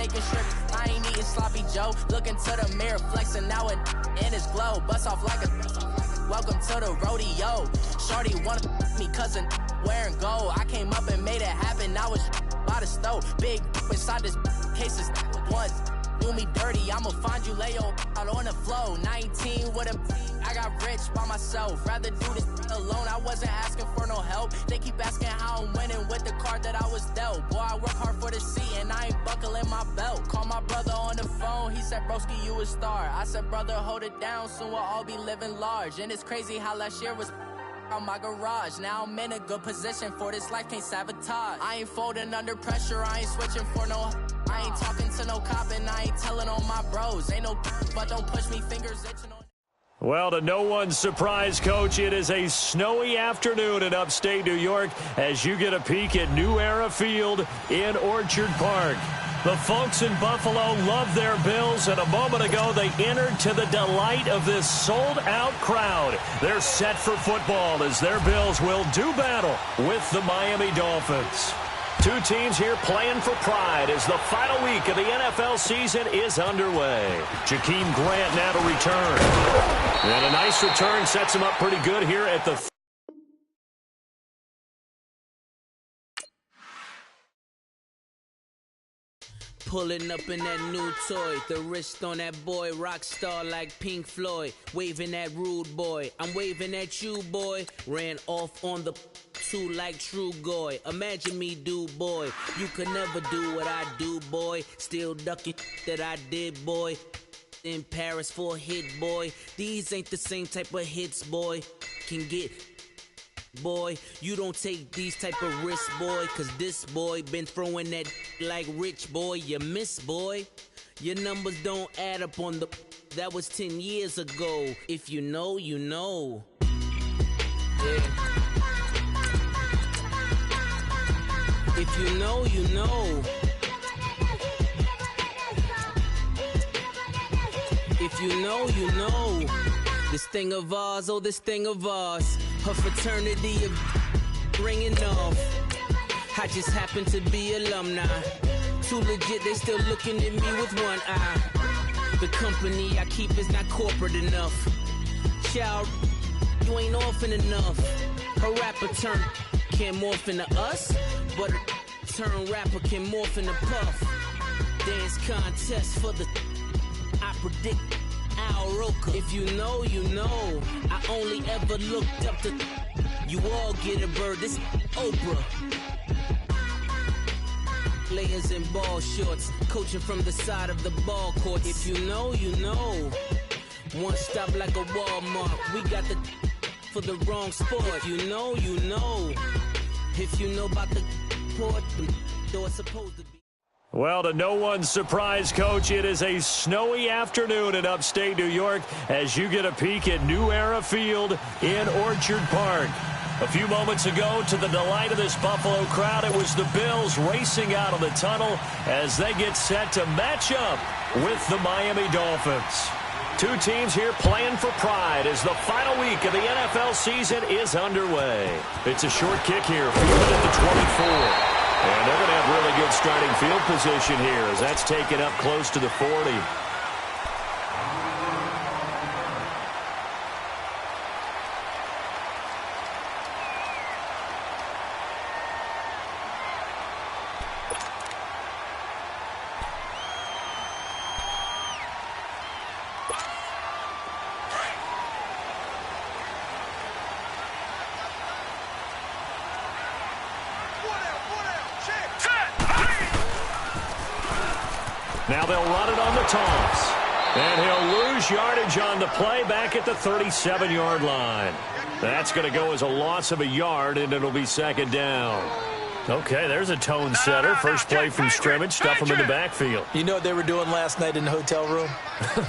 steak and shrimp. I ain't eating sloppy Joe. Looking to the mirror, flexing now and in his glow. Bust off like a welcome to the rodeo. Shorty wanna me cousin wearing gold. I came up and made it happen. I was by the stove. Big inside this cases once. Do me dirty, I'ma find you lay out on the floor. 19 with a I got rich by myself. Rather do this alone. I wasn't asking for no help. They keep asking how I'm winning with the card that I was dealt. Boy, I work hard for the seat and I ain't buckling my belt. Call my brother on the phone. He said, broski, you a star. I said, brother, hold it down. Soon we'll all be living large. And it's crazy how last year was on my garage. Now I'm in a good position for this life, can't sabotage. I ain't folding under pressure, I ain't switching for no. I ain't talking to no cop and I ain't telling on my bros. Ain't no but don't push me, fingers itching on. Well, to no one's surprise, Coach, it is a snowy afternoon in upstate New York as you get a peek at New Era Field in Orchard Park. The folks in Buffalo love their Bills, and a moment ago they entered to the delight of this sold-out crowd. They're set for football as their Bills will do battle with the Miami Dolphins. Two teams here playing for pride as the final week of the NFL season is underway. Jakeem Grant now to return. And a nice return sets him up pretty good here at the Pulling up in that new toy, the wrist on that boy, rock star like Pink Floyd, waving at rude boy, I'm waving at you boy, ran off on the two like true goy, imagine me do boy, you could never do what I do boy, still ducking that I did boy, in Paris for a hit boy, these ain't the same type of hits boy, can get boy, you don't take these type of risks, boy, cause this boy been throwing that like rich boy, you miss, boy. Your numbers don't add up on the, that was 10 years ago. If you know, you know. Yeah. If you know, you know. If you know, you know. This thing of ours, oh, this thing of ours. Her fraternity of ringing off. I just happen to be alumni. Too legit, they still looking at me with one eye. The company I keep is not corporate enough. Child, you ain't orphan enough. Her rapper turn can't morph into us, but a turn rapper can morph into Puff. Dance contest for the I predict Al Roker. If you know, you know. I only ever looked up to you all get a bird. This Oprah. Players in ball shorts, coaching from the side of the ball court. If you know, you know. One stop like a Walmart. We got the for the wrong sport. If you know, you know. If you know about the port, though it's supposed to be. Well, to no one's surprise, Coach, it is a snowy afternoon in upstate New York as you get a peek at New Era Field in Orchard Park. A few moments ago, to the delight of this Buffalo crowd, it was the Bills racing out of the tunnel as they get set to match up with the Miami Dolphins. Two teams here playing for pride as the final week of the NFL season is underway. It's a short kick here, fielded at the 24. And they're going to have really good starting field position here as that's taken up close to the 40. Now they'll run it on the toss. And he'll lose yardage on the play back at the 37-yard line. That's going to go as a loss of a yard, and it'll be second down. Okay, there's a tone setter. First play from scrimmage, stuff them in the backfield. You know what they were doing last night in the hotel room?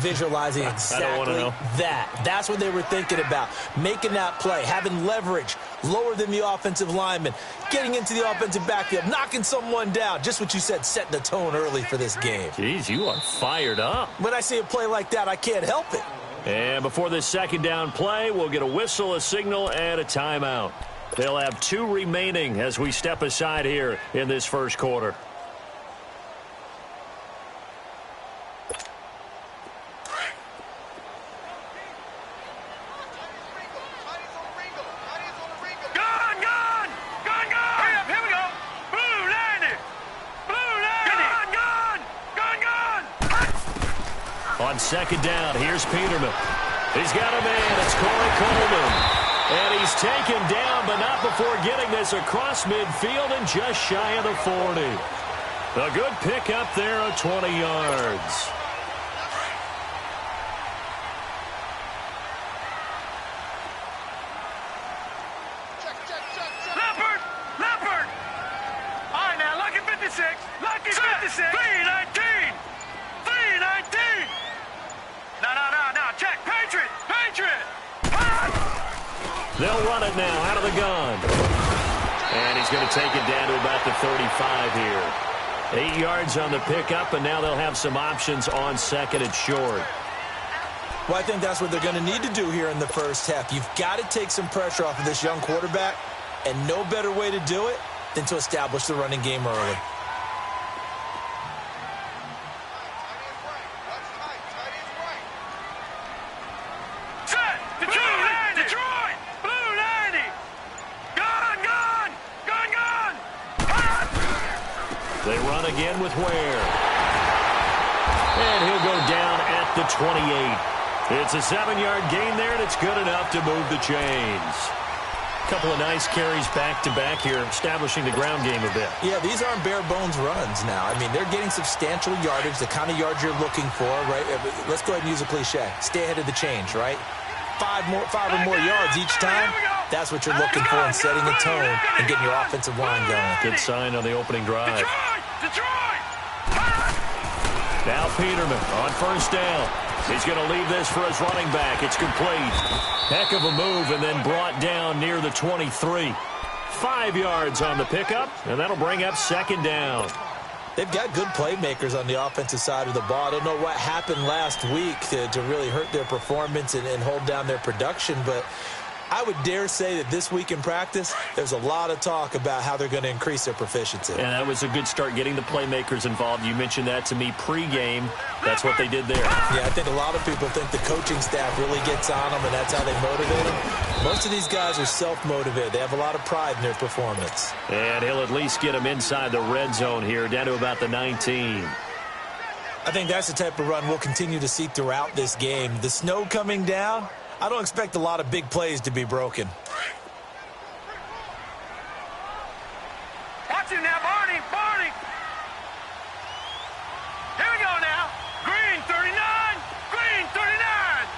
Visualizing exactly that. That's what they were thinking about. Making that play, having leverage, lower than the offensive lineman, getting into the offensive backfield, knocking someone down. Just what you said, setting the tone early for this game. Jeez, you are fired up. When I see a play like that, I can't help it. And before this second down play, we'll get a whistle, a signal, and a timeout. They'll have two remaining as we step aside here in this first quarter. On second down, here's Peterman. He's got a man. It's Corey Coleman. And he's taken down, but not before getting this across midfield and just shy of the 40. A good pickup there of 20 yards. Leopard! All right, now, lucky 56. Lucky 56. 319. 319. No. Check. Patriot. They'll run it now out of the gun. And he's going to take it down to about the 35 here. 8 yards on the pickup, and now they'll have some options on second and short. Well, I think that's what they're going to need to do here in the first half. You've got to take some pressure off of this young quarterback, and no better way to do it than to establish the running game early. Detroit! Blue 90! Gun! They run again with Ware. And he'll go down at the 28. It's a 7-yard gain there, and it's good enough to move the chains. Couple of nice carries back-to-back here, establishing the ground game a bit. Yeah, these aren't bare-bones runs now. I mean, they're getting substantial yardage, the kind of yards you're looking for, right? Let's go ahead and use a cliche. Stay ahead of the change, right? Five or more yards each time. That's what you're looking for in setting a tone and getting your offensive line going. Good sign on the opening drive. Detroit! Now Peterman on first down. He's going to leave this for his running back. It's complete. Heck of a move, and then brought down near the 23. 5 yards on the pickup, and that'll bring up second down. They've got good playmakers on the offensive side of the ball. I don't know what happened last week to really hurt their performance and hold down their production, but I would dare say that this week in practice, there's a lot of talk about how they're going to increase their proficiency. And that was a good start, getting the playmakers involved. You mentioned that to me pregame. That's what they did there. Yeah, I think a lot of people think the coaching staff really gets on them, and that's how they motivate them. Most of these guys are self-motivated. They have a lot of pride in their performance. And he'll at least get them inside the red zone here, down to about the 19. I think that's the type of run we'll continue to see throughout this game. The snow coming down, I don't expect a lot of big plays to be broken. Watch him now, Barney! Here we go now. Green 39! Green 39!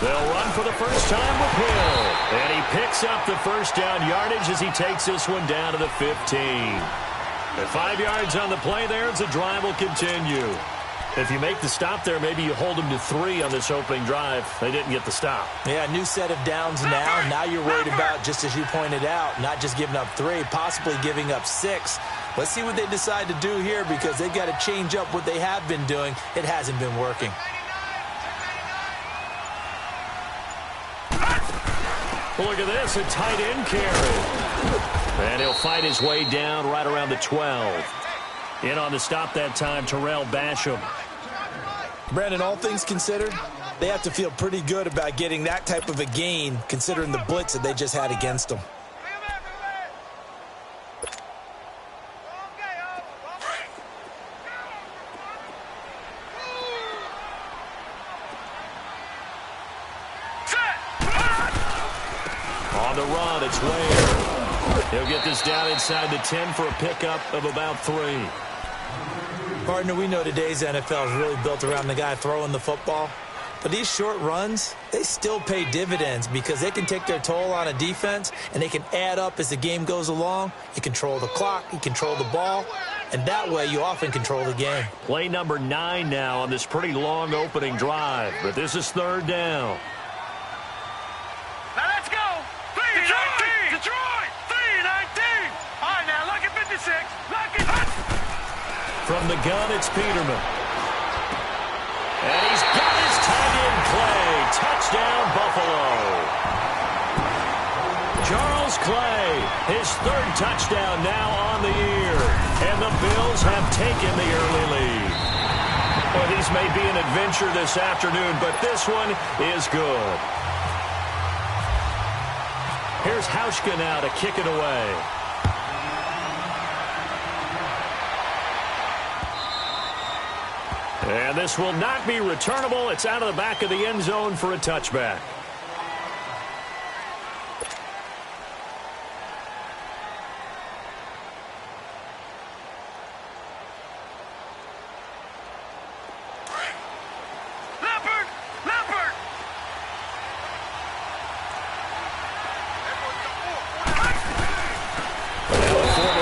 They'll run for the first time with Hill. And he picks up the first down yardage as he takes this one down to the 15. At 5 yards on the play there, as the drive will continue. If you make the stop there, maybe you hold them to 3 on this opening drive. They didn't get the stop. Yeah, new set of downs now. Now you're worried about, just as you pointed out, not just giving up 3, possibly giving up 6. Let's see what they decide to do here, because they've got to change up what they have been doing. It hasn't been working. Look at this, a tight end carry. And he'll fight his way down right around the 12. In on the stop that time, Terrell Basham. Brandon, all things considered, they have to feel pretty good about getting that type of a gain, considering the blitz that they just had against them. On the run, it's Ware. He'll get this down inside the 10 for a pickup of about 3. Partner, we know today's NFL is really built around the guy throwing the football. But these short runs, they still pay dividends because they can take their toll on a defense, and they can add up as the game goes along. You control the clock, you control the ball, and that way you often control the game. Play number 9 now on this pretty long opening drive, but this is third down. Now let's go! 319! Detroit! 319! All right, now, lucky 56. Lucky. From the gun, it's Peterman. And he's got his tight end play. Touchdown, Buffalo. Charles Clay, his 3rd touchdown now on the year. And the Bills have taken the early lead. Well, these may be an adventure this afternoon, but this one is good. Here's Hauschka now to kick it away. And this will not be returnable. It's out of the back of the end zone for a touchback.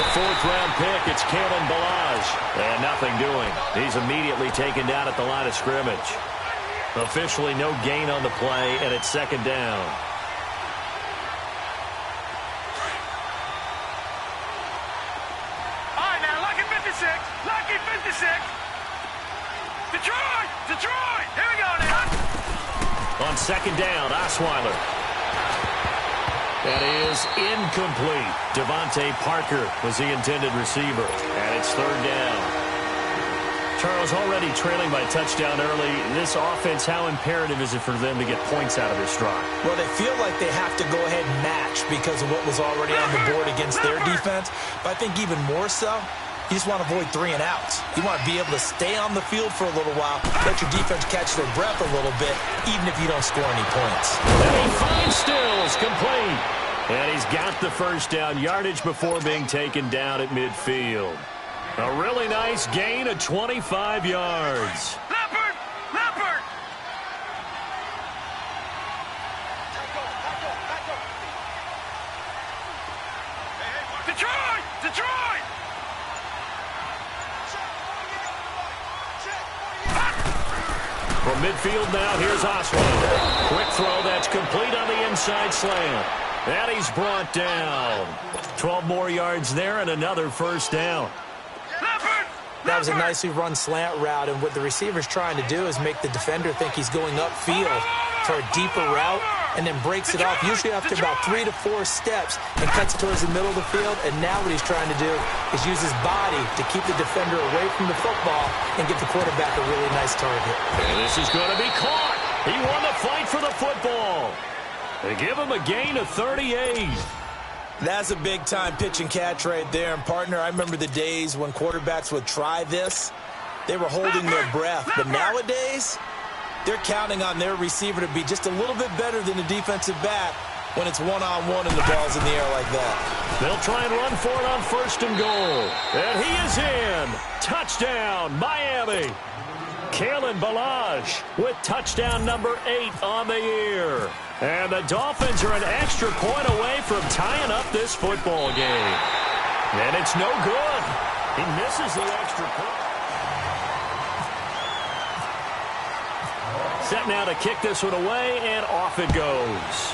Fourth-round pick, it's Kalen Balazs. And nothing doing. He's immediately taken down at the line of scrimmage. Officially no gain on the play, and it's second down. All right, now, lucky 56. Lucky 56. Detroit! Detroit! Here we go now. On second down, Osweiler. That is incomplete. Devontae Parker was the intended receiver. And it's third down. Charles, already trailing by touchdown early. This offense, how imperative is it for them to get points out of this drive? Well, they feel like they have to go ahead and match because of what was already on the board against their defense. But I think even more so, you just want to avoid 3 and outs. You want to be able to stay on the field for a little while, let your defense catch their breath a little bit, even if you don't score any points. And he finds Stills, complete. And he's got the first down, yardage before being taken down at midfield. A really nice gain of 25 yards. Leopard! Leopard! Detroit! Detroit! From midfield now, here's Osweiler. Quick throw that's complete on the inside slant. And he's brought down. 12 more yards there and another first down. That was a nicely run slant route, and what the receiver's trying to do is make the defender think he's going upfield for a deeper route, and then breaks it off, usually after about 3 to 4 steps, and cuts it towards the middle of the field. And now what he's trying to do is use his body to keep the defender away from the football and get the quarterback a really nice target. And this is going to be caught. He won the fight for the football. They give him a gain of 38. That's a big-time pitch and catch right there. And, partner, I remember the days when quarterbacks would try this. They were holding their breath. But nowadays, they're counting on their receiver to be just a little bit better than the defensive back when it's one-on-one and the ball's in the air like that. They'll try and run for it on first and goal. And he is in. Touchdown, Miami. Kalen Balazs with touchdown number 8 on the year. And the Dolphins are an extra point away from tying up this football game. And it's no good. He misses the extra point. Set now to kick this one away, and off it goes.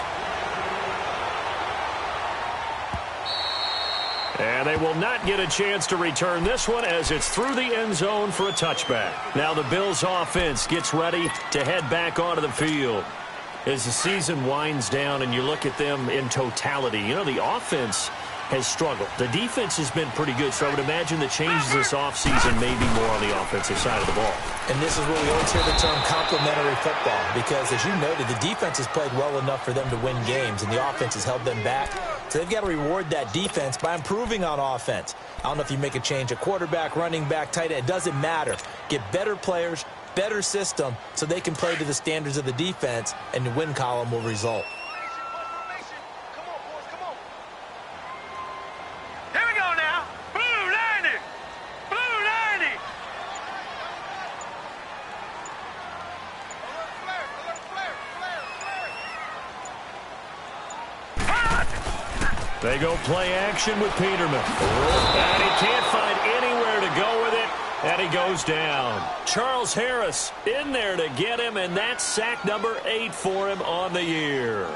And they will not get a chance to return this one as it's through the end zone for a touchback. Now the Bills offense gets ready to head back onto the field. As the season winds down and you look at them in totality, you know, the offense has struggled. The defense has been pretty good, so I would imagine the changes this offseason may be more on the offensive side of the ball. And this is where we always hear the term complementary football, because as you noted, the defense has played well enough for them to win games, and the offense has held them back. So they've got to reward that defense by improving on offense. I don't know if you make a change at quarterback, running back, tight end. It doesn't matter. Get better players, better system, so they can play to the standards of the defense, and the win column will result. They go play action with Peterman. And he can't find anywhere to go with it, and he goes down. Charles Harris in there to get him, and that's sack number 8 for him on the year.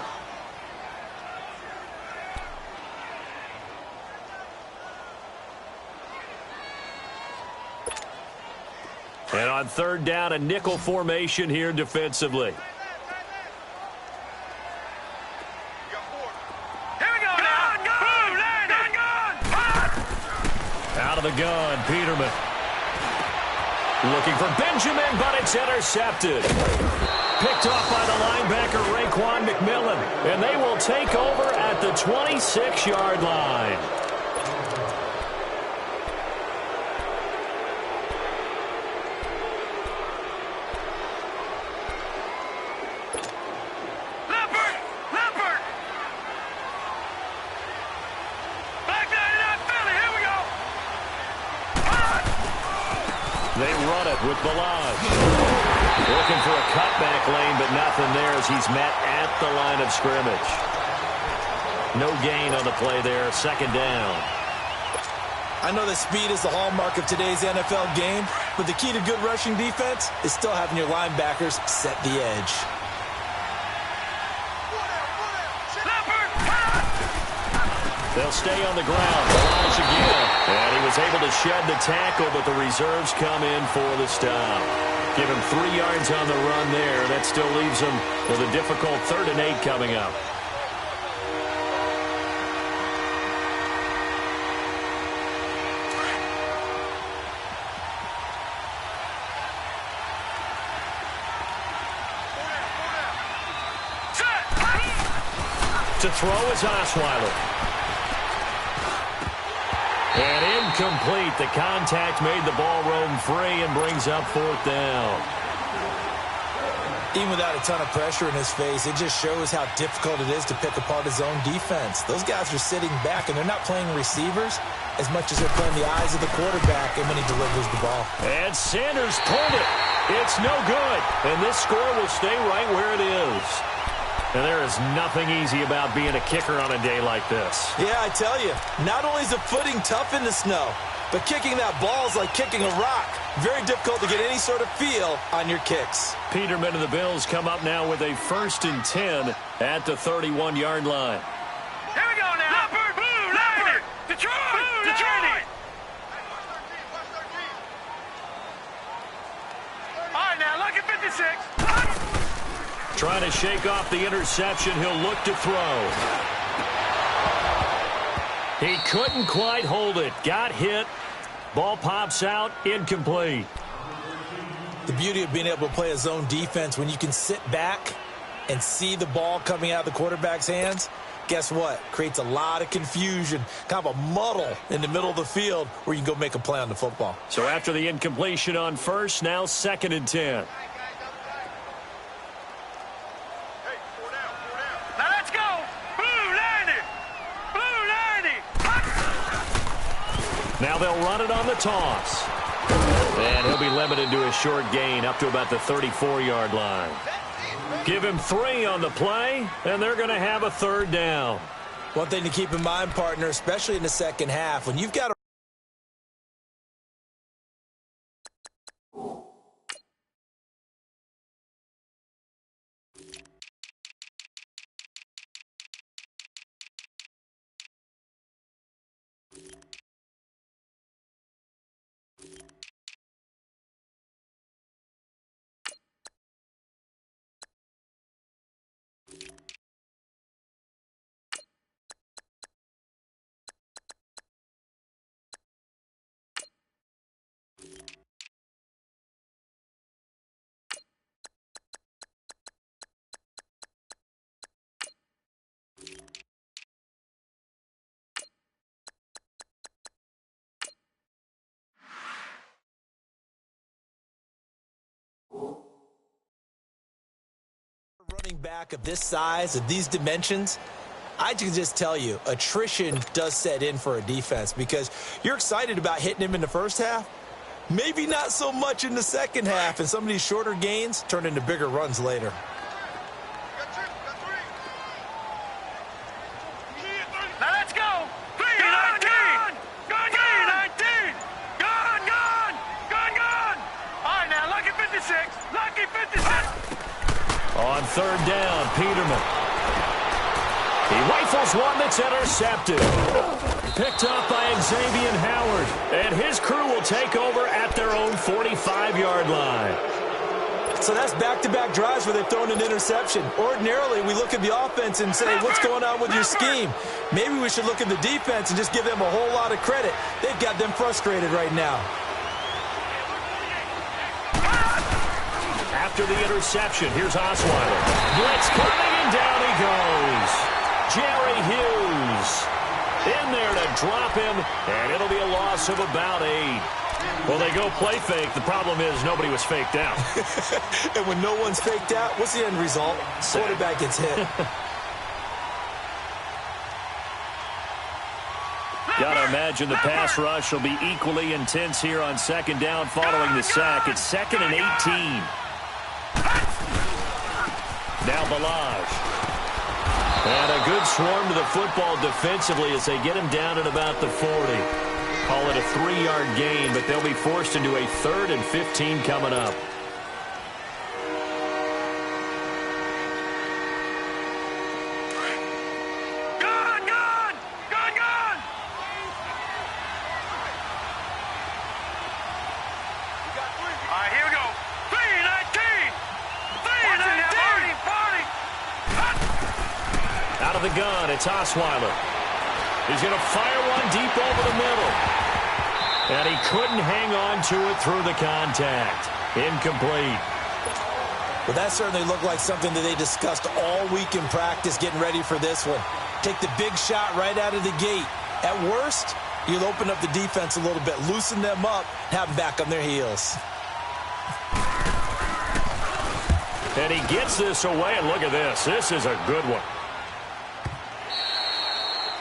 And on third down, a nickel formation here defensively. Out of the gun, Peterman. Looking for Benjamin, but it's intercepted. Picked off by the linebacker, Raekwon McMillan. And they will take over at the 26-yard line. They run it with Balaj. Looking for a cutback lane, but nothing there as he's met at the line of scrimmage. No gain on the play there. Second down. I know that speed is the hallmark of today's NFL game, but the key to good rushing defense is still having your linebackers set the edge. They'll stay on the ground. Balaj again. And he was able to shed the tackle, but the reserves come in for the stop. Give him 3 yards on the run there. That still leaves him with a difficult 3rd and 8 coming up. To throw is Osweiler. And incomplete. The contact made the ball roam free and brings up 4th down. Even without a ton of pressure in his face, it just shows how difficult it is to pick apart his own defense. Those guys are sitting back, and they're not playing receivers as much as they're playing the eyes of the quarterback and when he delivers the ball. And Sanders pulled it. It's no good. And this score will stay right where it is. And there is nothing easy about being a kicker on a day like this. Yeah, I tell you, not only is the footing tough in the snow, but kicking that ball is like kicking a rock. Very difficult to get any sort of feel on your kicks. Peterman and the Bills come up now with a 1st and 10 at the 31-yard line. Here we go now. Leopard, blue, Leopard, Detroit, blue, Detroit. All right, now look at 56. Trying to shake off the interception. He'll look to throw. He couldn't quite hold it. Got hit. Ball pops out. Incomplete. The beauty of being able to play a zone defense when you can sit back and see the ball coming out of the quarterback's hands, guess what? Creates a lot of confusion, kind of a muddle in the middle of the field where you can go make a play on the football. So after the incompletion on 1st, now 2nd and 10. Now they'll run it on the toss. And he'll be limited to a short gain up to about the 34-yard line. Give him 3 on the play, and they're going to have a 3rd down. One thing to keep in mind, partner, especially in the second half, when you've got a running back of this size, of these dimensions, I can just tell you, attrition does set in for a defense because you're excited about hitting him in the first half. Maybe not so much in the second half, and some of these shorter gains turn into bigger runs later. Now let's go. 3-19. Gone. 3-19. Gone. All right, now lucky 56. Lucky 56. On 3rd down, Peterman. He rifles one that's intercepted. Picked up by Xavier Howard. And his crew will take over at their own 45-yard line. So that's back-to-back drives where they've thrown an interception. Ordinarily, we look at the offense and say, what's going on with your scheme? Maybe we should look at the defense and just give them a whole lot of credit. They've got them frustrated right now. After the interception, here's Osweiler. Blitz coming, and down he goes. Jerry Hughes in there to drop him, and it'll be a loss of about 8. Well, they go play fake. The problem is nobody was faked out. And when no one's faked out, what's the end result? Quarterback gets hit. Gotta imagine imagine the pass rush will be equally intense here on second down following the sack. It's 2nd and 18. Now Balaj. And a good swarm to the football defensively as they get him down at about the 40. Call it a 3-yard gain, but they'll be forced into a 3rd and 15 coming up. Out of the gun, it's Osweiler. He's going to fire one deep over the middle. And he couldn't hang on to it through the contact. Incomplete. Well, that certainly looked like something that they discussed all week in practice getting ready for this one. Take the big shot right out of the gate. At worst, you'll open up the defense a little bit, loosen them up, have them back on their heels. And he gets this away, and look at this. This is a good one.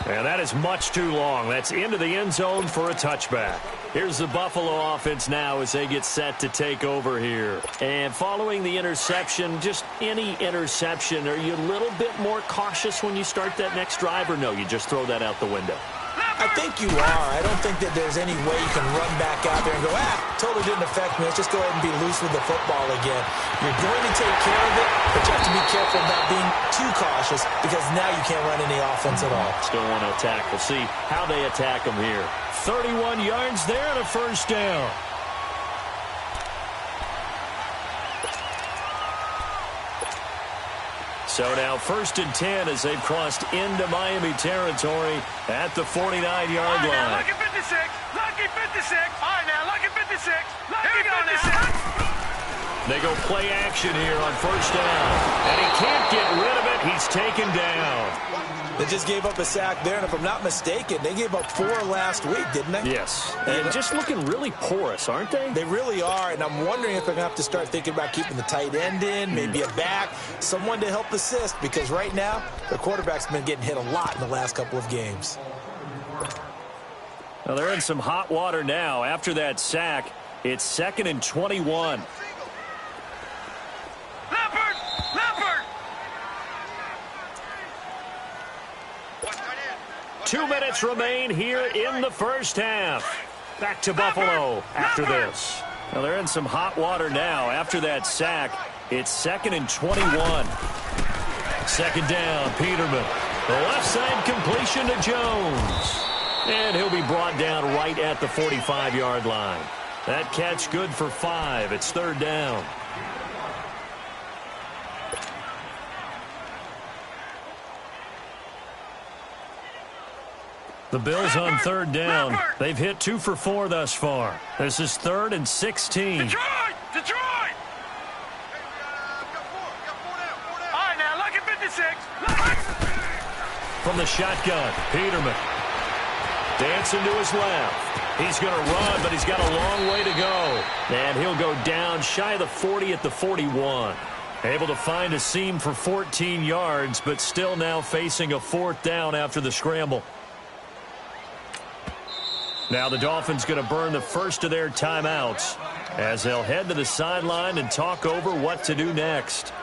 And that is much too long. That's into the end zone for a touchback. Here's the Buffalo offense now as they get set to take over here. And following the interception, just any interception, are you a little bit more cautious when you start that next drive, or no, you just throw that out the window? I think you are. I don't think that there's any way you can run back out there and go, totally didn't affect me. Let's just go ahead and be loose with the football again. You're going to take care of it, but you have to be careful about being too cautious because now you can't run any offense at all. Still want to attack. We'll see how they attack them here. 31 yards there and a first down. So now 1st and 10 as they've crossed into Miami territory at the 49-yard line. Lucky 56. Lucky 56. All right, now, lucky 56. Lucky 56. They go play action here on 1st down. And he can't get rid of it. He's taken down. They just gave up a sack there, and if I'm not mistaken, they gave up 4 last week, didn't they? Yes. And just looking really porous, aren't they? They really are, and I'm wondering if they're going to have to start thinking about keeping the tight end in, maybe a back, someone to help assist, because right now, their quarterback's been getting hit a lot in the last couple of games. Well, they're in some hot water now. After that sack, it's 2nd and 21. Leopard! 2 minutes remain here in the first half. Back to Buffalo after this. Well, they're in some hot water now. After that sack, it's 2nd and 21. 2nd down, Peterman. The left side completion to Jones. And he'll be brought down right at the 45-yard line. That catch good for 5. It's 3rd down. The Bills on 3rd down. They've hit 2 for 4 thus far. This is 3rd and 16. Detroit! All right, now, lucky 56. From the shotgun, Peterman. Dancing to his left. He's going to run, but he's got a long way to go. And he'll go down shy of the 40 at the 41. Able to find a seam for 14 yards, but still now facing a 4th down after the scramble. Now the Dolphins going to burn the first of their timeouts as they'll head to the sideline and talk over what to do next.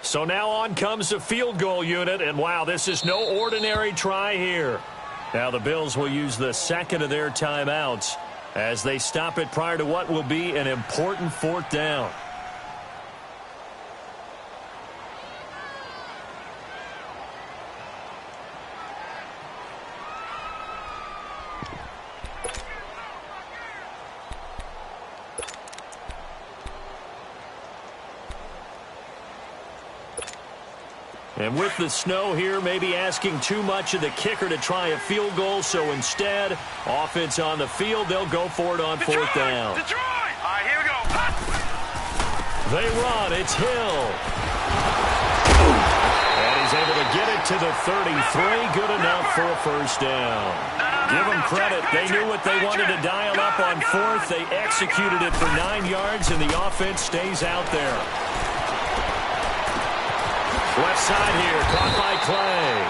So now on comes the field goal unit, and wow, this is no ordinary try here. Now the Bills will use the second of their timeouts as they stop it prior to what will be an important 4th down. And with the snow here, maybe asking too much of the kicker to try a field goal. So instead, offense on the field, they'll go for it on 4th down. Detroit! All right, here we go. They run. It's Hill. And he's able to get it to the 33. Good enough for a first down. Give them credit. They knew what they wanted to dial up on fourth. They executed it for 9 yards, and the offense stays out there. Left side here, caught by Clay.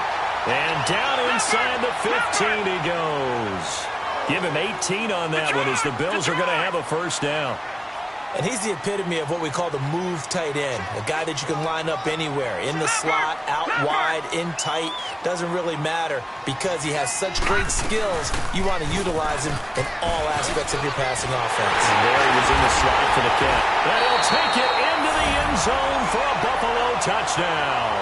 And down inside the 15 he goes. Give him 18 on that one as the Bills are going to have a first down. And he's the epitome of what we call the move tight end, a guy that you can line up anywhere, in the slot, out wide, in tight, doesn't really matter because he has such great skills. You want to utilize him in all aspects of your passing offense. And there he was in the slot for the catch. And he'll take it into the end zone for a Buffalo touchdown.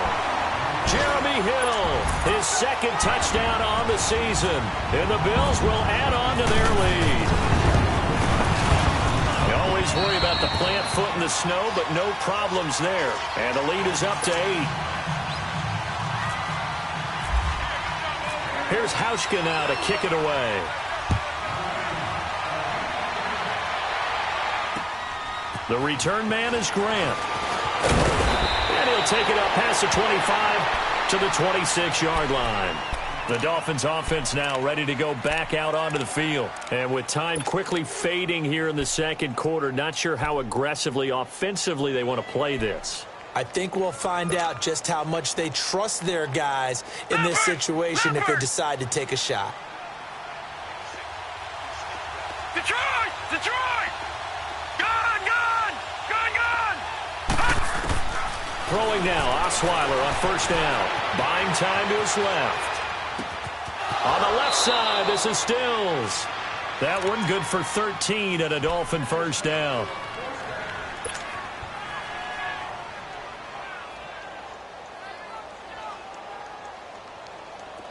Jeremy Hill, his second touchdown on the season, and the Bills will add on to their lead. You always worry about the plant foot in the snow, but no problems there. And the lead is up to 8. Here's Hauschka now to kick it away. The return man is Grant. And he'll take it up past the 25 to the 26-yard line. The Dolphins offense now ready to go back out onto the field. And with time quickly fading here in the second quarter, not sure how aggressively, offensively they want to play this. I think we'll find out just how much they trust their guys in this situation if they decide to take a shot. Detroit! Detroit! Gone! Gone! Gone! Gone! Throwing now, Osweiler on first down. Buying time to his left. On the left side, this is Stills. That one good for 13 at a Dolphin first down.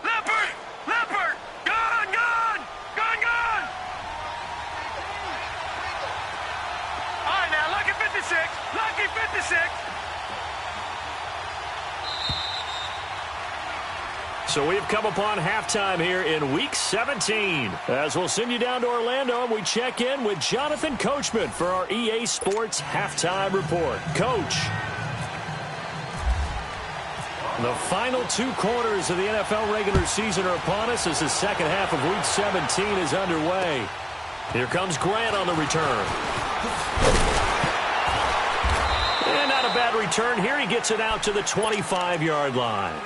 Leopard! Leopard! Gone! Gone! Gone! Gone! All right, now, lucky 56. Lucky 56. So we've come upon halftime here in Week 17. As we'll send you down to Orlando, and we check in with Jonathan Coachman for our EA Sports Halftime Report. Coach. The final 2 quarters of the NFL regular season are upon us as the second half of Week 17 is underway. Here comes Grant on the return. And not a bad return here. He gets it out to the 25-yard line.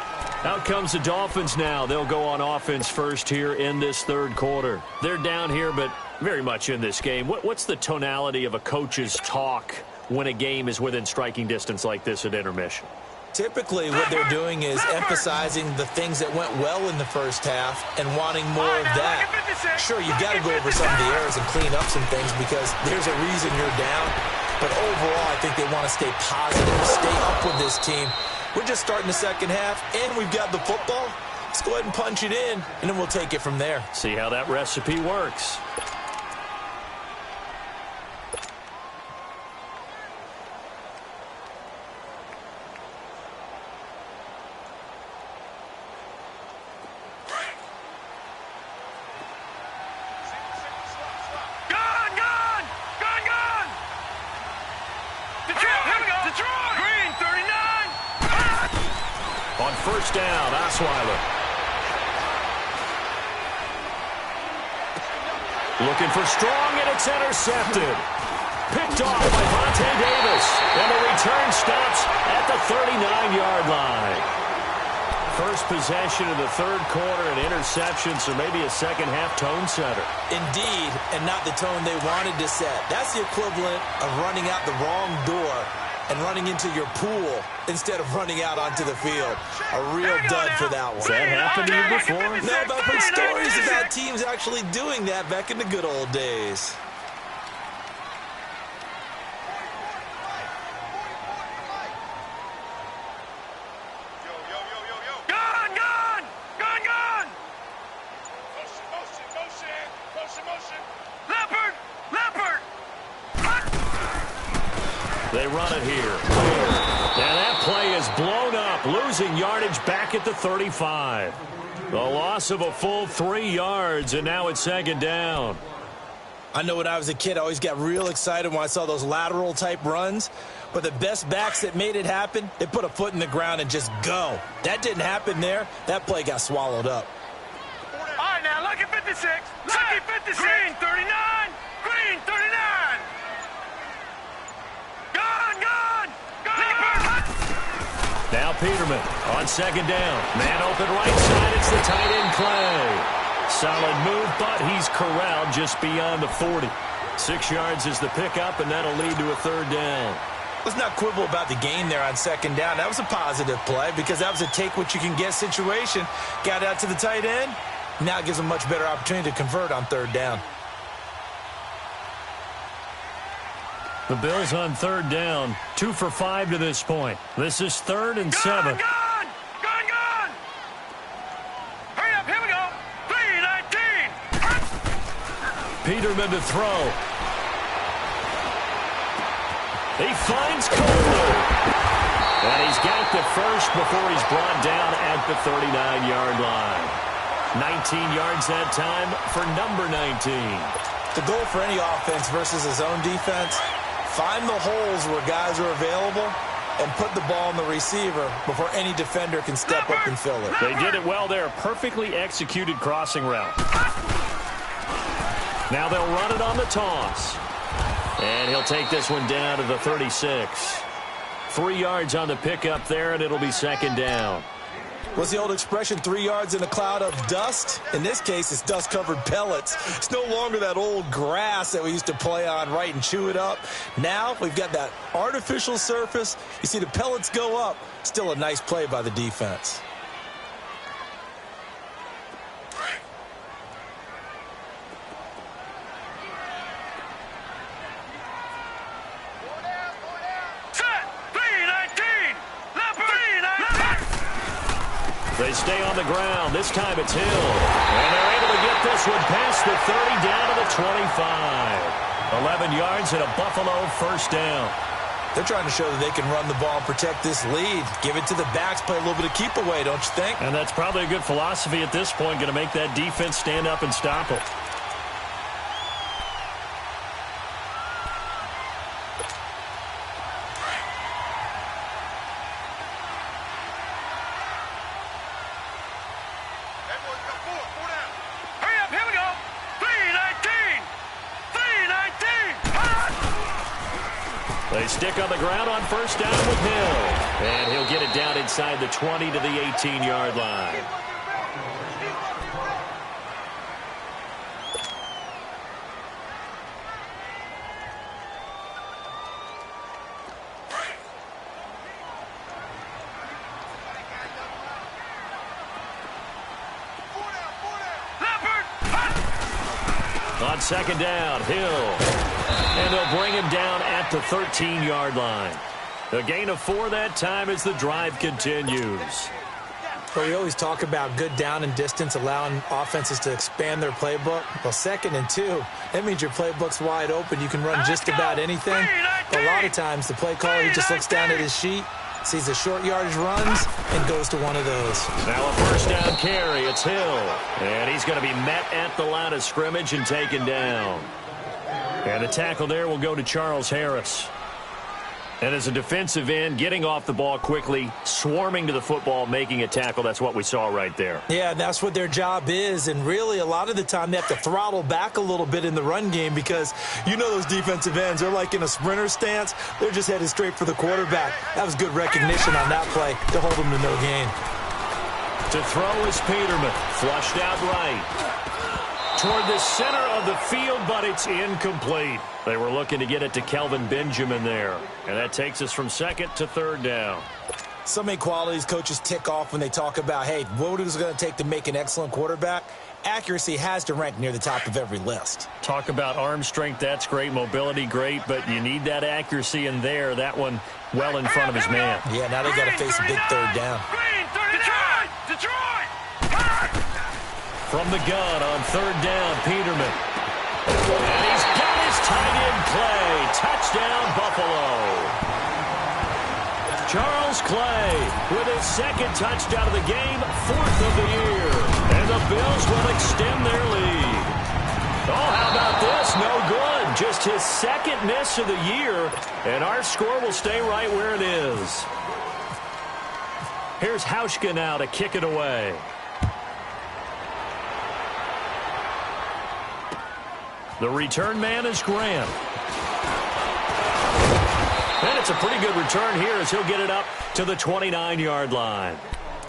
Out comes the Dolphins now. They'll go on offense first here in this third quarter. They're down here, but very much in this game. What's the tonality of a coach's talk when a game is within striking distance like this at intermission? Typically, what they're doing is emphasizing the things that went well in the first half and wanting more of that. Sure, you've got to go over some of the errors and clean up some things because there's a reason you're down. But overall, I think they want to stay positive, stay up with this team. We're just starting the second half, and we've got the football. Let's go ahead and punch it in, and then we'll take it from there. See how that recipe works. First down, Osweiler. Looking for strong, and it's intercepted. Picked off by Vontae Davis. And the return stops at the 39-yard line. First possession of the third quarter, an interception, so maybe a second-half tone setter. Indeed, and not the tone they wanted to set. That's the equivalent of running out the wrong door and running into your pool instead of running out onto the field. A real dud for that one. Has that happened to you before? No, but I've heard stories about teams actually doing that back in the good old days. They run it here. And that play is blown up, losing yardage back at the 35. The loss of a full 3 yards, and now it's second down. I know when I was a kid, I always got real excited when I saw those lateral-type runs. But the best backs that made it happen, they put a foot in the ground and just go. That didn't happen there. That play got swallowed up. All right, now, Lucky 56. Lucky 56. Green 39. Green 39. Gone. Now Peterman on second down. Man open right side. It's the tight end Clay. Solid move, but he's corralled just beyond the 40. 6 yards is the pickup, and that'll lead to a third down. Let's not quibble about the gain there on second down. That was a positive play because that was a take-what-you-can-get situation. Got out to the tight end. Now it gives him a much better opportunity to convert on third down. The Bills on third down, 2 for 5 to this point. This is 3rd and 7. Gone. Hurry up, here we go. 3-19. Peterman to throw. He finds Kohler. And he's got the first before he's brought down at the 39-yard line. 19 yards that time for number 19. The goal for any offense versus his own defense, find the holes where guys are available and put the ball in the receiver before any defender can step up and fill it. They did it well there. Perfectly executed crossing route. Now they'll run it on the toss. And he'll take this one down to the 36. 3 yards on the pickup there, and it'll be second down. What's the old expression, 3 yards in a cloud of dust? In this case, it's dust-covered pellets. It's no longer that old grass that we used to play on, right, and chew it up. Now we've got that artificial surface. You see the pellets go up. Still a nice play by the defense. They stay on the ground. This time it's Hill. And they're able to get this one past the 30 down to the 25. 11 yards and a Buffalo first down. They're trying to show that they can run the ball and protect this lead. Give it to the backs, play a little bit of keep away, don't you think? And that's probably a good philosophy at this point, going to make that defense stand up and stop it. They stick on the ground on first down with Hill. And he'll get it down inside the 20 to the 18-yard line. On second down, Hill. And they'll bring him down at the 13-yard line. A gain of 4 that time as the drive continues. Well, we always talk about good down and distance, allowing offenses to expand their playbook. Well, 2nd and 2, that means your playbook's wide open. You can run just about anything. But a lot of times, the play caller, he just looks down at his sheet, sees the short yardage runs, and goes to one of those. Now a first down carry. It's Hill. And he's going to be met at the line of scrimmage and taken down. And the tackle there will go to Charles Harris. And as a defensive end, getting off the ball quickly, swarming to the football, making a tackle, that's what we saw right there. Yeah, that's what their job is. And really, a lot of the time, they have to throttle back a little bit in the run game because you know those defensive ends, they're like in a sprinter stance. They're just headed straight for the quarterback. That was good recognition on that play to hold them to no gain. To throw is Peterman. Flushed out right. Toward the center of the field, but it's incomplete. They were looking to get it to Kelvin Benjamin there. And that takes us from 2nd to 3rd down. So many qualities coaches tick off when they talk about, hey, what is it going to take to make an excellent quarterback? Accuracy has to rank near the top of every list. Talk about arm strength, that's great. Mobility, great. But you need that accuracy in there. That one well in front of his man. Yeah, now they got to face a big 3rd down. Detroit! From the gun on 3rd down, Peterman. And he's got his tight end play. Touchdown, Buffalo. Charles Clay with his 2nd touchdown of the game, 4th of the year. And the Bills will extend their lead. Oh, how about this? No good. Just his 2nd miss of the year. And our score will stay right where it is. Here's Hauschka now to kick it away. The return man is Graham. And it's a pretty good return here as he'll get it up to the 29-yard line.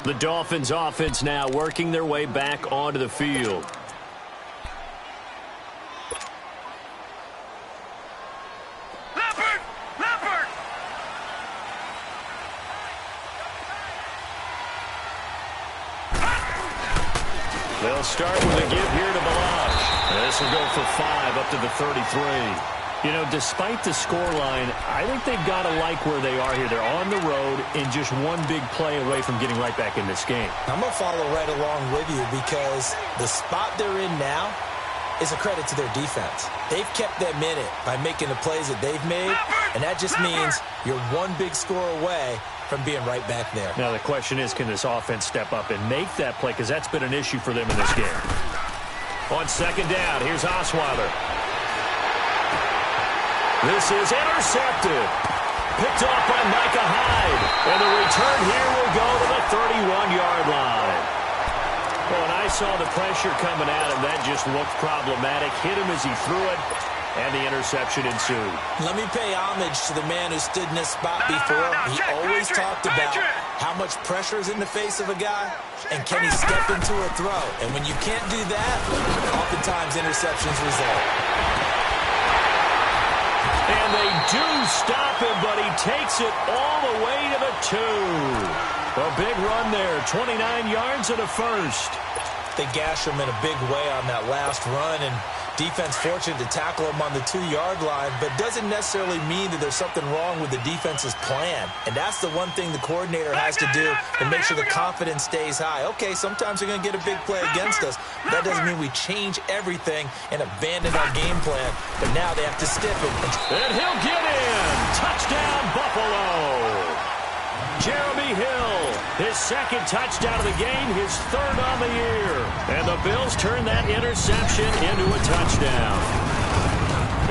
The Dolphins offense now working their way back onto the field. They'll start with a give here to Balazs. This will go for 5 up to the 33. You know, despite the scoreline, I think they've got to like where they are here. They're on the road and just one big play away from getting right back in this game. I'm going to follow right along with you because the spot they're in now is a credit to their defense. They've kept them in it by making the plays that they've made, and that just means you're one big score away from being right back there. Now the question is, can this offense step up and make that play? Because that's been an issue for them in this game. On second down, here's Osweiler. This is intercepted. Picked off by Micah Hyde. And the return here will go to the 31-yard line. Well, when I saw the pressure coming at him, that just looked problematic. Hit him as he threw it, and the interception ensued. Let me pay homage to the man who stood in this spot before. He always talked about how much pressure is in the face of a guy, and can he step into a throw. And when you can't do that, oftentimes interceptions result. And they do stop him, but he takes it all the way to the 2. A big run there, 29 yards and a first. They gash him in a big way on that last run, and defense fortunate to tackle him on the 2-yard line, but doesn't necessarily mean that there's something wrong with the defense's plan. And that's the one thing the coordinator has to do to make sure the confidence stays high. Okay, sometimes we're going to get a big play against us, but that doesn't mean we change everything and abandon our game plan. But now they have to stiff it. And he'll get in. Touchdown, Buffalo. Jeremy Hill, his second touchdown of the game, his third on the year. And the Bills turn that interception into a touchdown.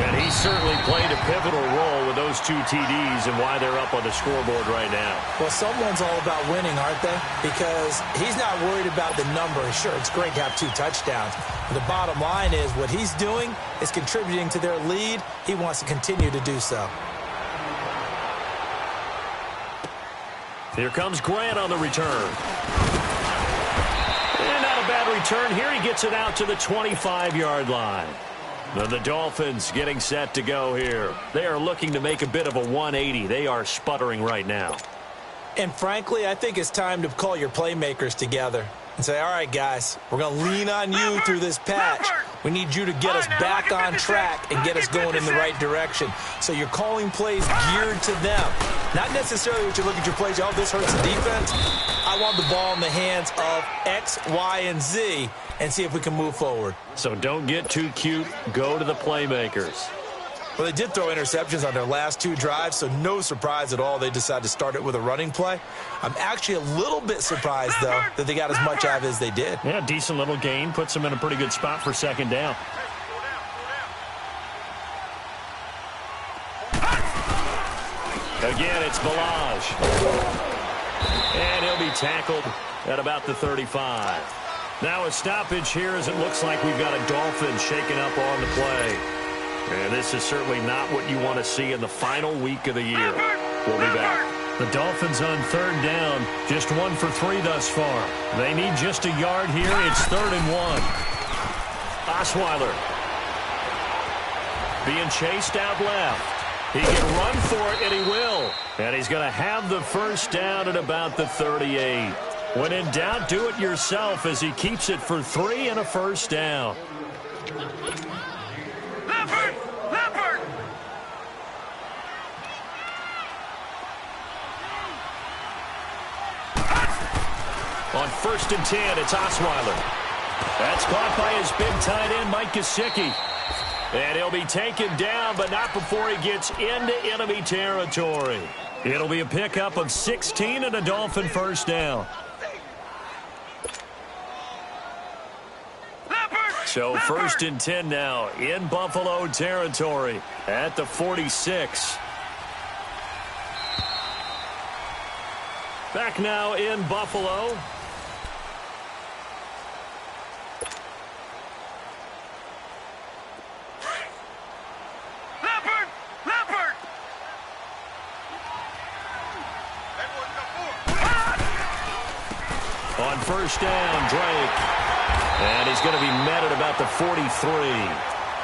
And he certainly played a pivotal role with those 2 TDs and why they're up on the scoreboard right now. Well, someone's all about winning, aren't they? Because he's not worried about the number. Sure, it's great to have 2 touchdowns. But the bottom line is what he's doing is contributing to their lead. He wants to continue to do so. Here comes Grant on the return. And not a bad return here. He gets it out to the 25-yard line. Now the Dolphins getting set to go here. They are looking to make a bit of a 180. They are sputtering right now. And frankly, I think it's time to call your playmakers together and say, all right, guys, we're going to lean on you through this patch. We need you to get us back on track and get us going in the right direction. So you're calling plays geared to them. Not necessarily what you look at your plays, oh, this hurts the defense. I want the ball in the hands of X, Y, and Z and see if we can move forward. So don't get too cute. Go to the playmakers. Well, they did throw interceptions on their last 2 drives, so no surprise at all they decided to start it with a running play. I'm actually a little bit surprised, though, that they got as much out of it as they did. Yeah, decent little gain. Puts them in a pretty good spot for second down. Again, it's Balazs. And he'll be tackled at about the 35. Now a stoppage here as it looks like we've got a Dolphin shaken up on the play. And this is certainly not what you want to see in the final week of the year. We'll be back. The Dolphins on third down, just 1 for 3 thus far. They need just a yard here. It's 3rd and 1. Osweiler being chased out left. He can run for it, and he will. And he's going to have the first down at about the 38. When in doubt, do it yourself as he keeps it for 3 and a first down. On 1st and 10, it's Osweiler. That's caught by his big tight end, Mike Gesicki. And he'll be taken down, but not before he gets into enemy territory. It'll be a pickup of 16 and a Dolphin first down. So 1st and 10 now in Buffalo territory at the 46. Back now in Buffalo. On first down, Drake. And he's going to be met at about the 43.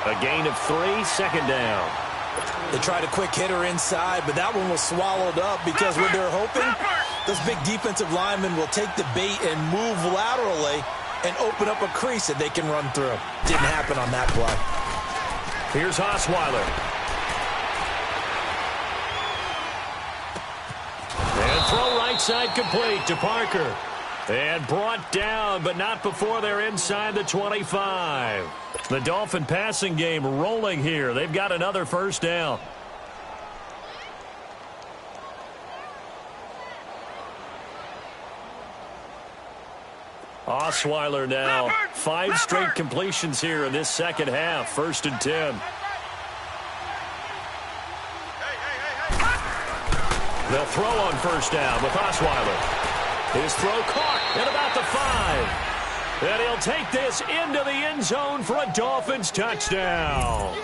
A gain of 3, second down. They tried a quick hitter inside, but that one was swallowed up because what they're hoping, those big defensive linemen will take the bait and move laterally and open up a crease that they can run through. Didn't happen on that play. Here's Osweiler. And throw right side complete to Parker. And brought down, but not before they're inside the 25. The Dolphin passing game rolling here. They've got another first down. Osweiler now. 5 straight completions here in this second half. 1st and 10. They'll throw on first down with Osweiler. His throw caught at about the 5. And he'll take this into the end zone for a Dolphins touchdown.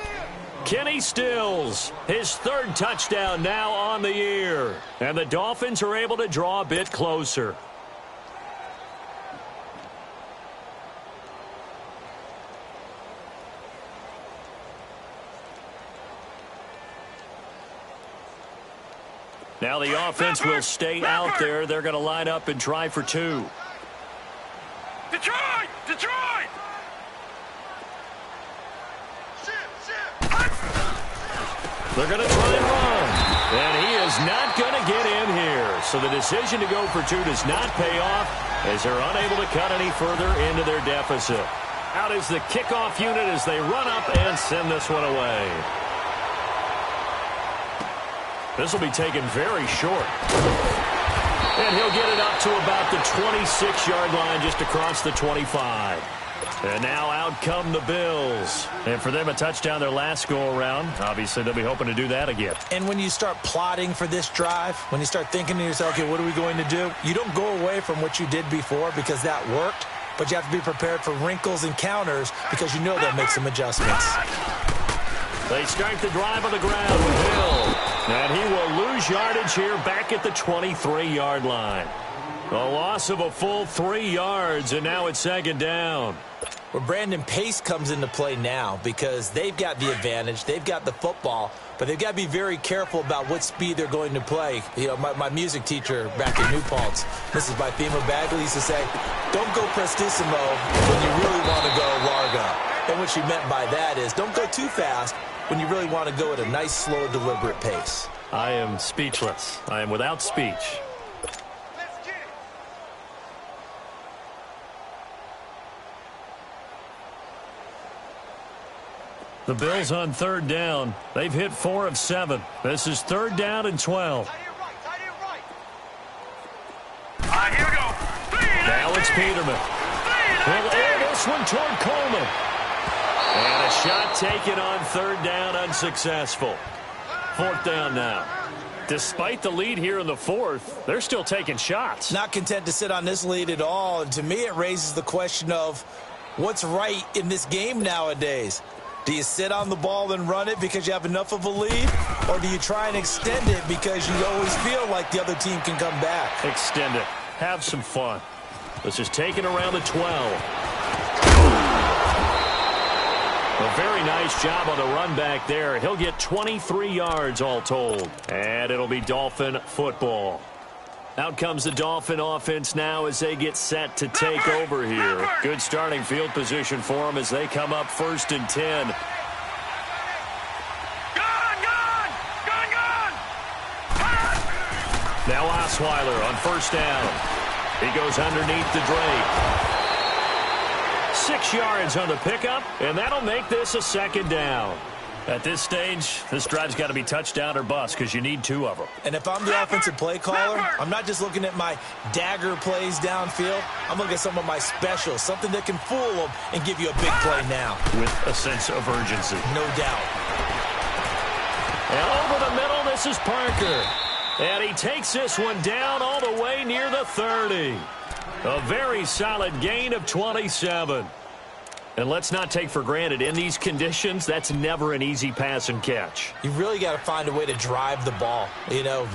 Kenny Stills, his 3rd touchdown now on the year. And the Dolphins are able to draw a bit closer. Now the offense will stay out there. They're going to line up and try for 2. Detroit! Detroit! They're going to try and run. And he is not going to get in here. So the decision to go for 2 does not pay off as they're unable to cut any further into their deficit. Out is the kickoff unit as they run up and send this one away. This will be taken very short. And he'll get it up to about the 26-yard line just across the 25. And now out come the Bills. And for them, a touchdown their last go-around. Obviously, they'll be hoping to do that again. And when you start plotting for this drive, when you start thinking to yourself, okay, what are we going to do? You don't go away from what you did before because that worked. But you have to be prepared for wrinkles and counters because you know they'll make some adjustments. They start the drive on the ground with Hill. And he will lose yardage here back at the 23-yard line. A loss of a full 3 yards, and now it's 2nd down. Well, Brandon, pace comes into play now because they've got the advantage. They've got the football, but they've got to be very careful about what speed they're going to play. You know, my music teacher back in New Paltz, Mrs. Bythema Bagley, used to say, don't go prestissimo when you really want to go largo. And what she meant by that is don't go too fast when you really want to go at a nice, slow, deliberate pace. I am speechless. I am without speech. The Bills on 3rd down. They've hit 4 of 7. This is 3rd down and 12. Here we go. Now it's Peterman. He'll air this one toward Coleman. And a shot taken on 3rd down, unsuccessful. 4th down now. Despite the lead here in the 4th, they're still taking shots. Not content to sit on this lead at all. And to me, it raises the question of what's right in this game nowadays. Do you sit on the ball and run it because you have enough of a lead? Or do you try and extend it because you always feel like the other team can come back? Extend it. Have some fun. This is taken around the 12. A very nice job on the run back there. He'll get 23 yards all told. And it'll be Dolphin football. Out comes the Dolphin offense now as they get set to take over here. Good starting field position for them as they come up 1st and 10. Now Osweiler on 1st down. He goes underneath the Drake. 6 yards on the pickup, and that'll make this a 2nd down. At this stage, this drive's got to be touchdown or bust because you need 2 of them. And if I'm the offensive play caller, I'm not just looking at my dagger plays downfield. I'm looking at some of my specials, something that can fool them and give you a big play now. With a sense of urgency. No doubt. And over the middle, this is Parker. And he takes this one down all the way near the 30. A very solid gain of 27. And let's not take for granted, in these conditions, that's never an easy pass and catch. You really got to find a way to drive the ball.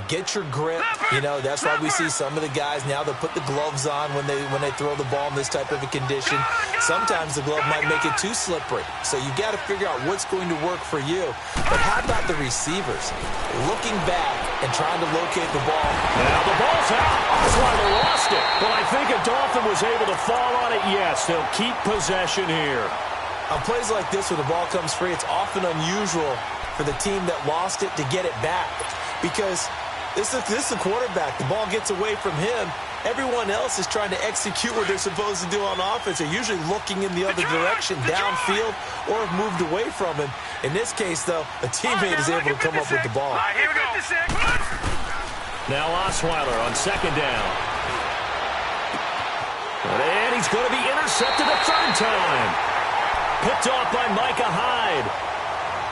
Get your grip. That's why we see some of the guys now that put the gloves on when they throw the ball in this type of a condition. Sometimes the glove might make it too slippery. So you got to figure out what's going to work for you. But how about the receivers? Looking back and trying to locate the ball. Now the ball's out. Osweiler lost it. But I think a Dolphin was able to fall on it. Yes, they'll keep possession here. On plays like this where the ball comes free, it's often unusual for the team that lost it to get it back. Because this is a quarterback. The ball gets away from him. Everyone else is trying to execute what they're supposed to do on offense. They're usually looking in the other direction, downfield, or have moved away from him. In this case, though, a teammate is able to come up with the ball. Here we go. Now Osweiler on second down. And he's going to be intercepted a third time. Picked off by Micah Hyde.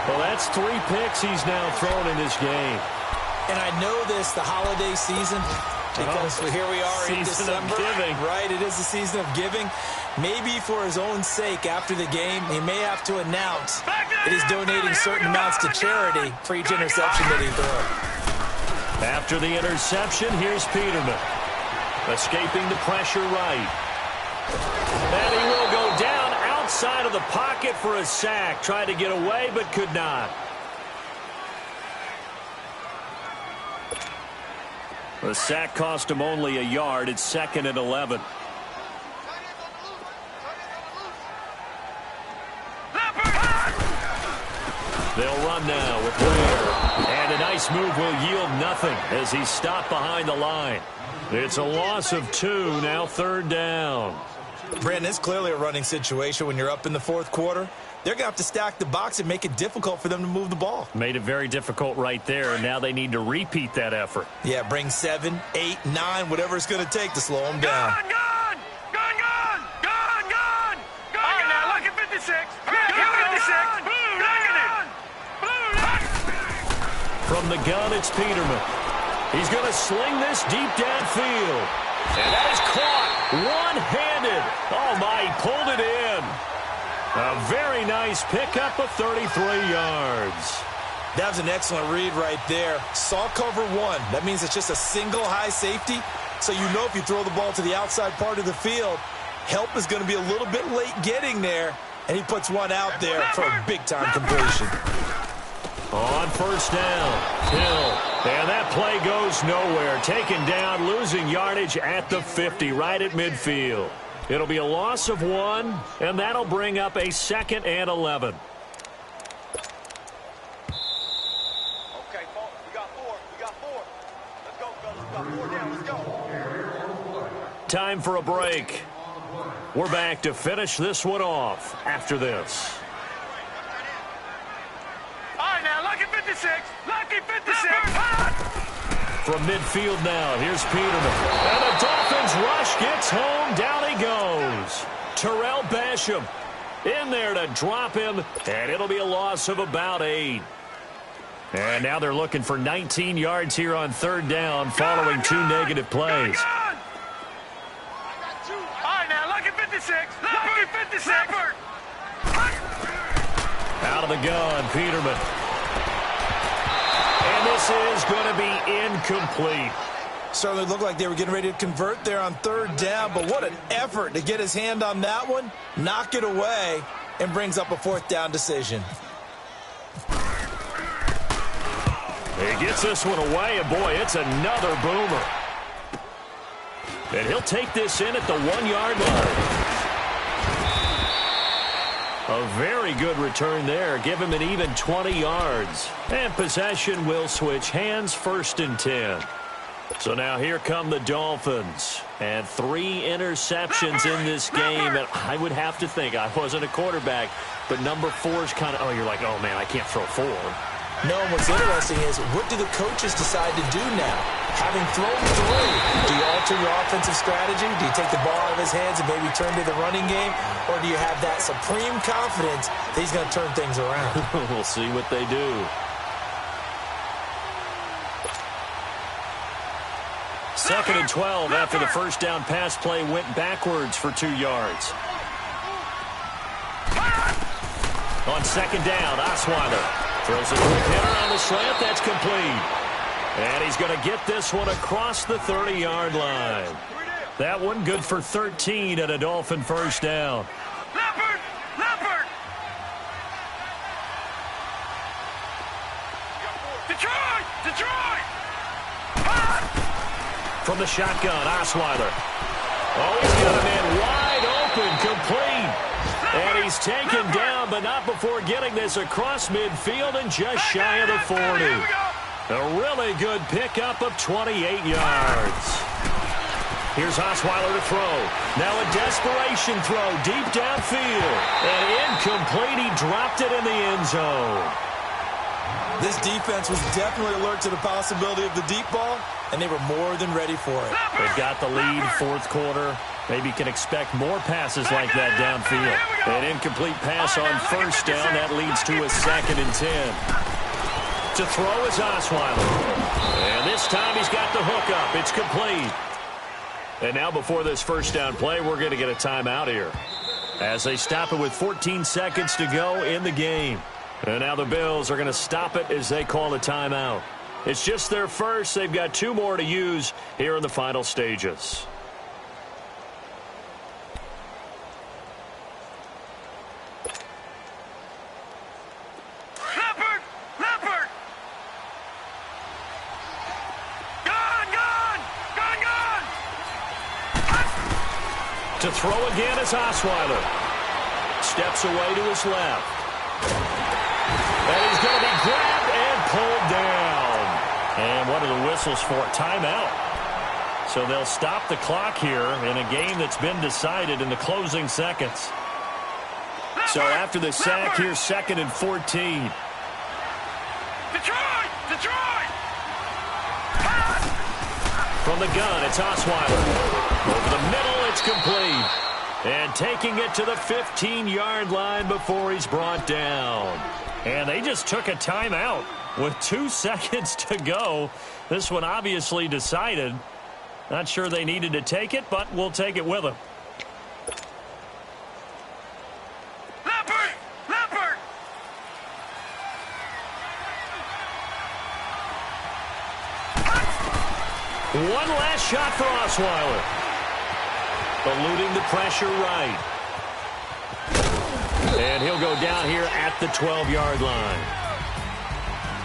Well, that's 3 picks he's now thrown in this game. And I know this, the holiday season, because here we are in December. Right, it is the season of giving. Maybe for his own sake, after the game, he may have to announce that he's donating certain amounts to charity for each interception that he throws. After the interception, here's Peterman. Escaping the pressure right. And he will go down outside of the pocket for a sack. Tried to get away, but could not. The sack cost him only a yard. It's 2nd and 11. They'll run now with Ware. And a nice move will yield nothing as he's stopped behind the line. It's a loss of 2, now 3rd down. Brandon, it's clearly a running situation when you're up in the 4th quarter. They're going to have to stack the box and make it difficult for them to move the ball. Made it very difficult right there, and now they need to repeat that effort. Yeah, bring 7, 8, 9, whatever it's going to take to slow them down. Gone! All right, now look at 56. From the gun, it's Peterman. He's going to sling this deep downfield. And that is caught one-handed. Oh, my, he pulled it in. A very nice pickup of 33 yards. That was an excellent read right there. Saw cover 1. That means it's just a single high safety. So you know if you throw the ball to the outside part of the field, help is going to be a little bit late getting there. And he puts one out there for a big-time completion. On first down, Hill. And that play goes nowhere. Taken down, losing yardage at the 50, right at midfield. It'll be a loss of 1, and that'll bring up a 2nd and 11. Okay, folks, we got 4. Let's go, fellas. We got 4 down. Let's go. Time for a break. We're back to finish this one off after this. All right, now, lucky 56. From midfield now, here's Peterman. And the Dolphins rush gets home. Down he goes. Terrell Basham in there to drop him, and it'll be a loss of about 8. And now they're looking for 19 yards here on 3rd down following 2 negative plays. All right, now, lucky 56. Out of the gun, Peterman. And this is going to be incomplete. Certainly looked like they were getting ready to convert there on 3rd down, but what an effort to get his hand on that one, knock it away, and brings up a 4th down decision. He gets this one away, and boy, it's another boomer. And he'll take this in at the 1-yard line. A very good return there. Give him an even 20 yards. And possession will switch hands, 1st and 10. So now here come the Dolphins. And 3 interceptions in this game. And I would have to think, I wasn't a quarterback, but number 4 is kind of, oh, you're like, oh, man, I can't throw 4. No, and what's interesting is, what do the coaches decide to do now? Having thrown 3, do you alter your offensive strategy? Do you take the ball out of his hands and maybe turn to the running game? Or do you have that supreme confidence that he's going to turn things around? We'll see what they do. Second and 12 after the first down pass play went backwards for 2 yards. on second down. Osweiler throws a quick hitter on the slant. That's complete. And he's going to get this one across the 30-yard line. That one good for 13 and a Dolphin first down. Leopard! Leopard! Detroit! Detroit! From the shotgun, Osweiler. Oh, he's got a man wide open, complete. And he's taken down, but not before getting this across midfield and just shy of the 40. A really good pickup of 28 yards. Here's Osweiler to throw. Now a desperation throw deep downfield. And incomplete. He dropped it in the end zone. This defense was definitely alert to the possibility of the deep ball, and they were more than ready for it. They've got the lead, fourth quarter. Maybe can expect more passes like that downfield. An incomplete pass on first down. That leads to a 2nd and 10. To throw is Osweiler. And this time he's got the hook up. It's complete. And now before this first down play, we're going to get a timeout here, as they stop it with 14 seconds to go in the game. And now the Bills are going to stop it as they call a timeout. It's just their first. They've got 2 more to use here in the final stages. Leopard! Leopard! Gone! Gone! Gone! Gone! To throw again is Osweiler. Steps away to his left. And he's going to be grabbed and pulled down. And what are the whistles for? Timeout. So they'll stop the clock here in a game that's been decided in the closing seconds. So after the sack, here's 2nd and 14. Detroit! Detroit! From the gun, it's Osweiler. Over the middle, it's complete. And taking it to the 15-yard line before he's brought down. And they just took a timeout with 2 seconds to go. This one obviously decided. Not sure they needed to take it, but we'll take it with them. Leopard! Leopard! One last shot for Osweiler. Eluding the pressure right. And he'll go down here at the 12-yard line.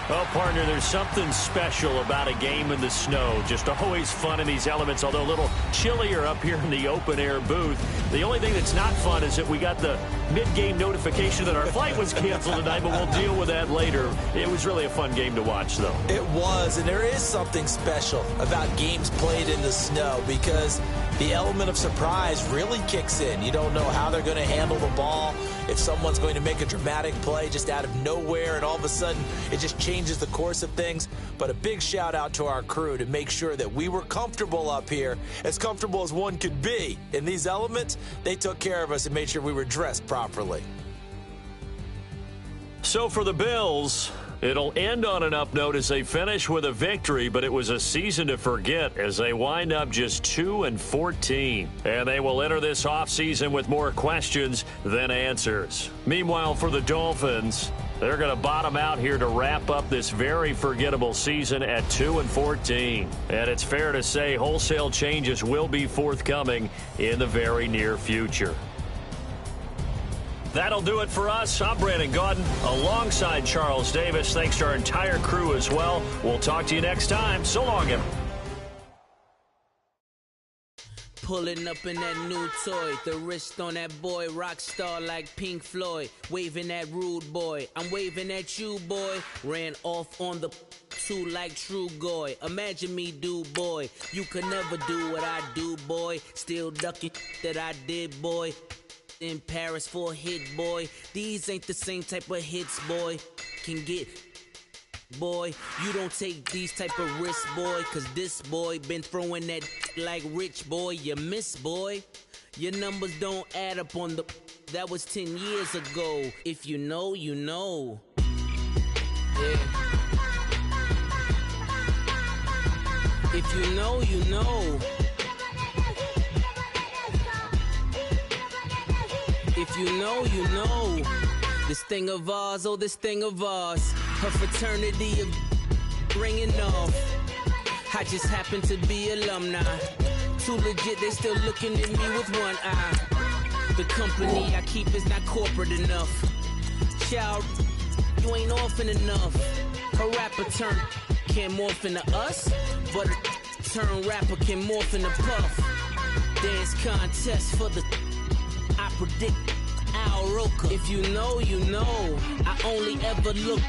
Well, partner, there's something special about a game in the snow. Just always fun in these elements, although a little chillier up here in the open-air booth. The only thing that's not fun is that we got the mid-game notification that our flight was canceled tonight, but we'll deal with that later. It was really a fun game to watch, though. It was, and there is something special about games played in the snow because the element of surprise really kicks in. You don't know how they're going to handle the ball, if someone's going to make a dramatic play just out of nowhere, and all of a sudden it just changes the course of things. But a big shout out to our crew to make sure that we were comfortable up here, as comfortable as one could be. In these elements, they took care of us and made sure we were dressed properly. So for the Bills, it'll end on an up note as they finish with a victory, but it was a season to forget as they wind up just 2-14. And they will enter this offseason with more questions than answers. Meanwhile, for the Dolphins, they're going to bottom out here to wrap up this very forgettable season at 2-14. And it's fair to say wholesale changes will be forthcoming in the very near future. That'll do it for us. I'm Brandon Gaudin alongside Charles Davis. Thanks to our entire crew as well. We'll talk to you next time. So long, everyone. Pulling up in that new toy, the wrist on that boy, rock star like Pink Floyd, waving that rude boy, I'm waving at you boy, ran off on the two like true goy, imagine me do boy, you could never do what I do boy, still ducking that I did boy, in Paris for a hit boy, these ain't the same type of hits boy, can get boy, you don't take these type of risks, boy, cause this boy been throwing that like rich boy, you miss, boy. Your numbers don't add up on the, that was 10 years ago. If you know, you know. Yeah. If you know, you know. If you know, you know. This thing of ours, oh, this thing of ours. Her fraternity of ringing off. I just happen to be alumni. Too legit, they still looking at me with one eye. The company I keep is not corporate enough. Child, you ain't orphan enough. A rapper turn can't morph into us, but a turn rapper can morph into Puff. Dance contest for the I predict Al Roker. If you know, you know. I only ever look